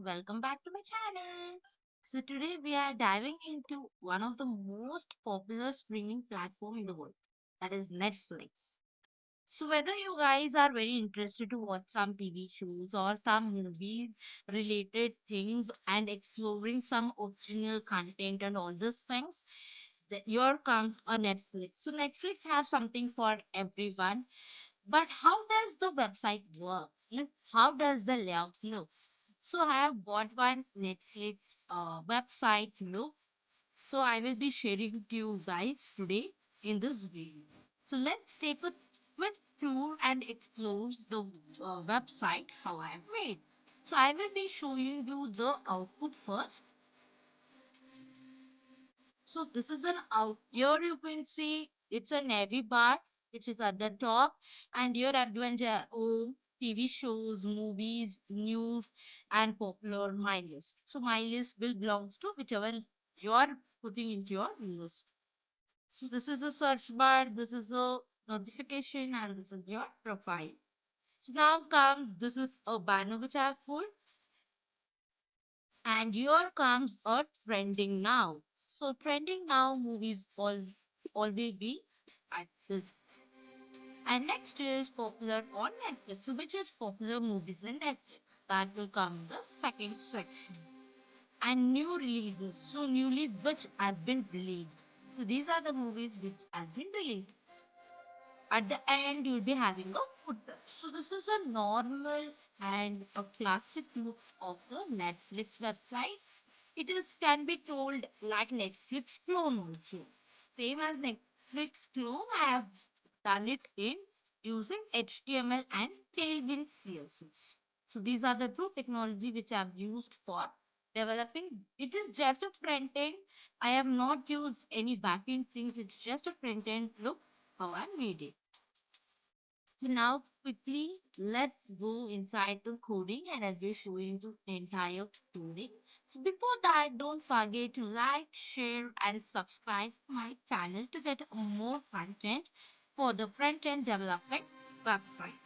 welcome back to my channel. So today we are diving into one of the most popular streaming platform in the world, that is Netflix. So whether you guys are very interested to watch some TV shows or some movie related things and exploring some original content and all these things, here comes a Netflix. So Netflix have something for everyone, but how does the website work? Like, how does the layout look? So I have bought one Netflix website look. So I will be sharing to you guys today in this video. So let's take a quick tour and explore the website how I have made. So I will be showing you the output first. So this is an out. Here you can see it's a navy bar which is at the top, and here are given TV shows, movies, news, and popular my list. So my list will belongs to whichever you are putting into your list. So this is a search bar, this is a notification, and this is your profile. So now comes this is a banner which I have put. And here comes a trending now. So trending now movies all always be at this. And next is popular on Netflix. So which is popular movies in Netflix? That will come in the second section. And new releases. So newly which have been released. So these are the movies which have been released. At the end, you'll be having a footer. So this is a normal and a classic look of the Netflix website. It is can be told like Netflix clone also. Same as Netflix clone, I have done it in using HTML and Tailwind CSS. So these are the two technology which I have used for developing. It is just a front end. I have not used any backend things. It's just a front end look how I made it. So now quickly let's go inside the coding and I'll be showing the entire coding. So before that, don't forget to like, share and subscribe to my channel to get more content for the front-end development website.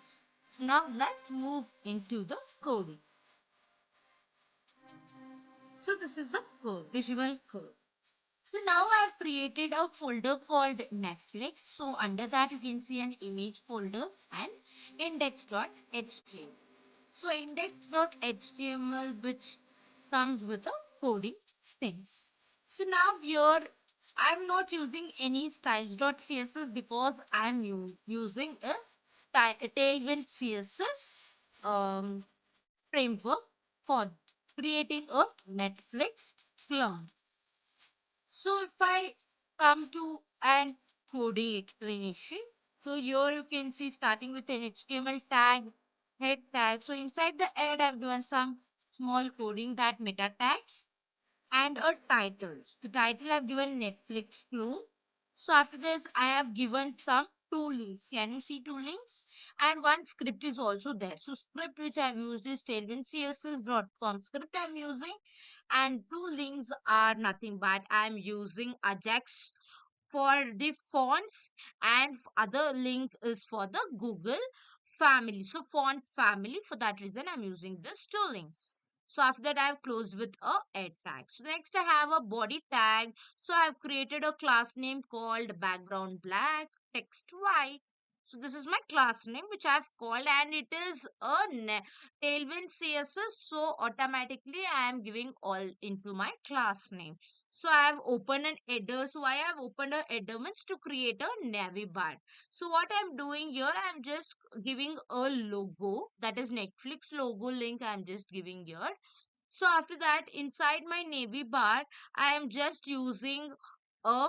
So now let's move into the coding. So this is the code, visual code. So now I've created a folder called Netflix. So under that you can see an image folder and index.html. So index.html which comes with a coding things. So now here I'm not using any styles.css because I'm using a Tailwind CSS um, framework for creating a Netflix clone. So if I come to an coding explanation, so here you can see starting with an HTML tag, head tag. So inside the head, I've given some small coding that meta tags and a title. The title I've given Netflix Clue. So after this, I have given some two links. Can you see two links? And one script is also there. So script which I've used is tailwindcss.com script I'm using. And two links are nothing but I'm using Ajax for the fonts and other link is for the Google family. So font family, for that reason I'm using this two links. So after that I have closed with a head tag. So next I have a body tag. So I have created a class name called background black, text white. So this is my class name which I have called and it is a Tailwind CSS. So automatically I am giving all into my class name. So I have opened an header. So I have opened a header means to create a navy bar. So what I'm doing here, I'm just giving a logo, that is Netflix logo link I'm just giving here. So after that, inside my navy bar, I am just using a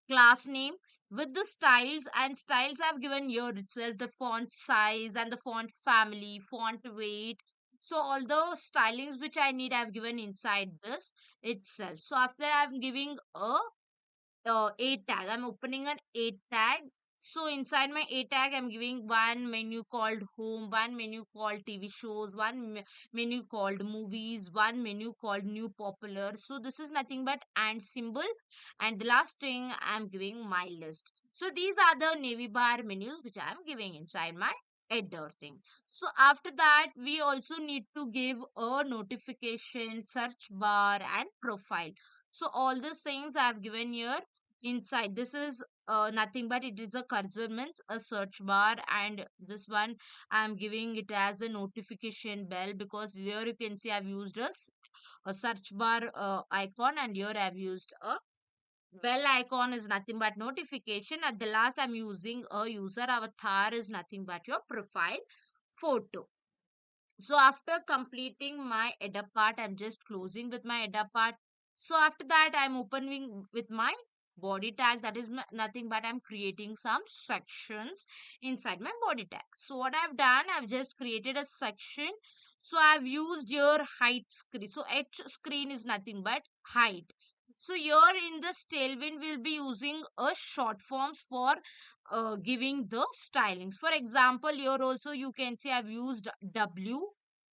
class name with the styles, and styles I've given here itself, the font size and the font family, font weight. So all the stylings which I need I've given inside this itself. So after I'm giving a A tag. I'm opening an A tag. So inside my A tag, I'm giving one menu called home, one menu called TV shows, one menu called movies, one menu called new popular. So this is nothing but and symbol. And the last thing I'm giving my list. So these are the navy bar menus which I'm giving inside my header thing. So after that, we also need to give a notification, search bar, and profile. So all these things I have given here inside. This is nothing but it is a cursor means a search bar, and this one I am giving it as a notification bell, because here you can see I've used a search bar icon, and here I've used a bell icon is nothing but notification. At the last, I'm using a user avatar is nothing but your profile photo. So after completing my header part, I'm just closing with my header part. So after that, I'm opening with my body tag. That is nothing but I'm creating some sections inside my body tag. So what I've done, I've just created a section. So I've used your height screen. So H screen is nothing but height. So here in this Tailwind, we'll be using a short forms for giving the stylings. For example, here also you can see I've used W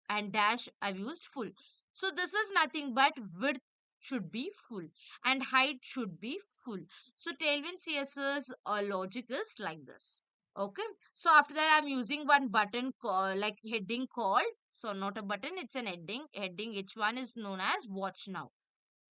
and dash I've used full. So this is nothing but width should be full and height should be full. So Tailwind CSS logic is like this. Okay. So after that I'm using one button like heading called. So not a button, it's an heading. Heading H1 is known as watch now.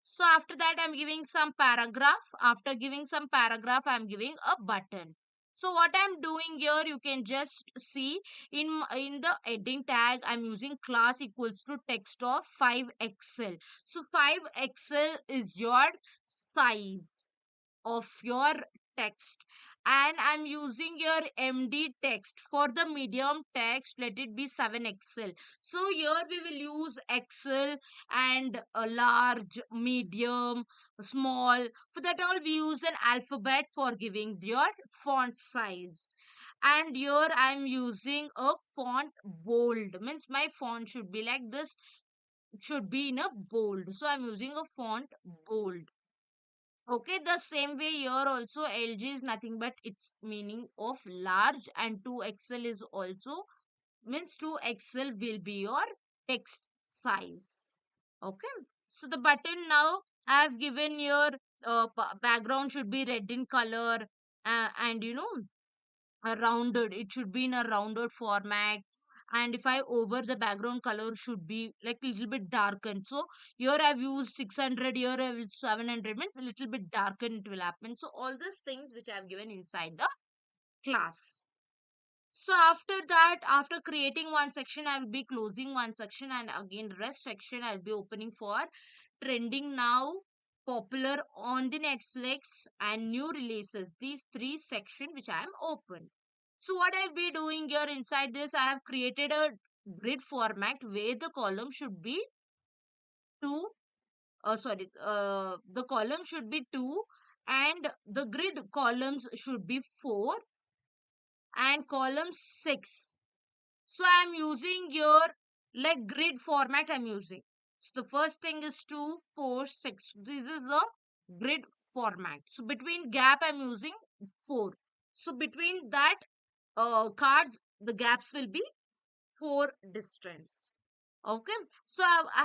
So after that, I'm giving some paragraph. After giving some paragraph, I'm giving a button. So what I'm doing here, you can just see in the heading tag, I'm using class equals to text of 5XL. So 5XL is your size of your text, and I'm using your MD text for the medium text, let it be 7XL. So here we will use XL and a large, medium, small. For that all we use an alphabet for giving your font size. And here I'm using a font bold, means my font should be like this, should be in a bold. So I'm using a font bold. Okay, the same way here also LG is nothing but its meaning of large, and 2XL is also means 2XL will be your text size. Okay, so the button now I have given your background should be red in color, and a rounded, it should be in a rounded format. And if I over the background color should be like little bit darkened. So here I've used 600, here I've used 700, means a little bit darkened it will happen. So all these things which I've given inside the class. So after that, after creating one section, I will be closing one section, and again rest section I'll be opening for trending now, popular on the Netflix, and new releases. These three sections which I am open. So what I'll be doing here inside this, I have created a grid format where the column should be two. The column should be two, and the grid columns should be four, and column six. So I'm using your like grid format I'm using. So the first thing is 2, 4, 6. This is the grid format. So between gap I'm using 4. So between that cards, the gaps will be 4 distance. Okay. So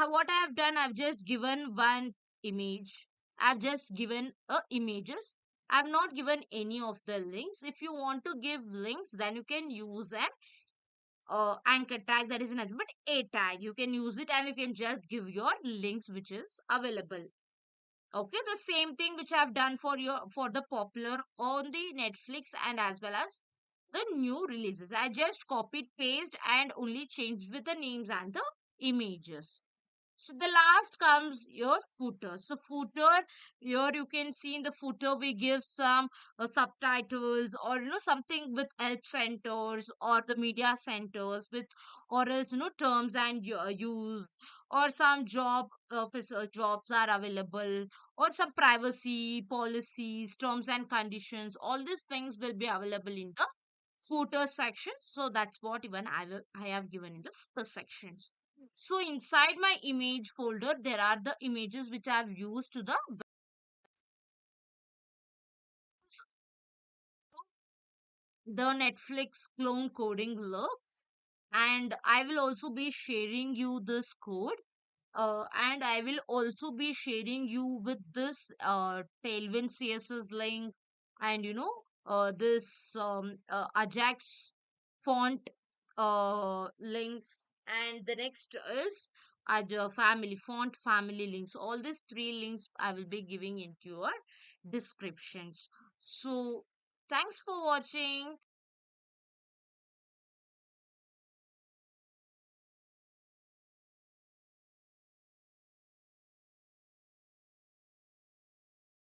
what I have done, I've just given one image. I've just given images. I've not given any of the links. If you want to give links, then you can use an anchor tag, that is nothing but a tag. You can use it and you can just give your links which is available. Okay, the same thing which I've done for your for the popular on the Netflix and as well as the new releases. I just copied paste and only changed with the names and the images. So the last comes your footer. So footer, here you can see in the footer we give some subtitles, or something with help centers or the media centers with, or else terms and use, or some job officer jobs are available, or some privacy policies, terms and conditions. All these things will be available in the footer section. So that's what even I have given in the footer sections. So inside my image folder, there are the images which I have used to the Netflix clone coding looks. And I will also be sharing you this code. And I will also be sharing you with this Tailwind CSS link, and this Ajax font links, and the next is add family font family links. All these three links I will be giving into your descriptions. So thanks for watching.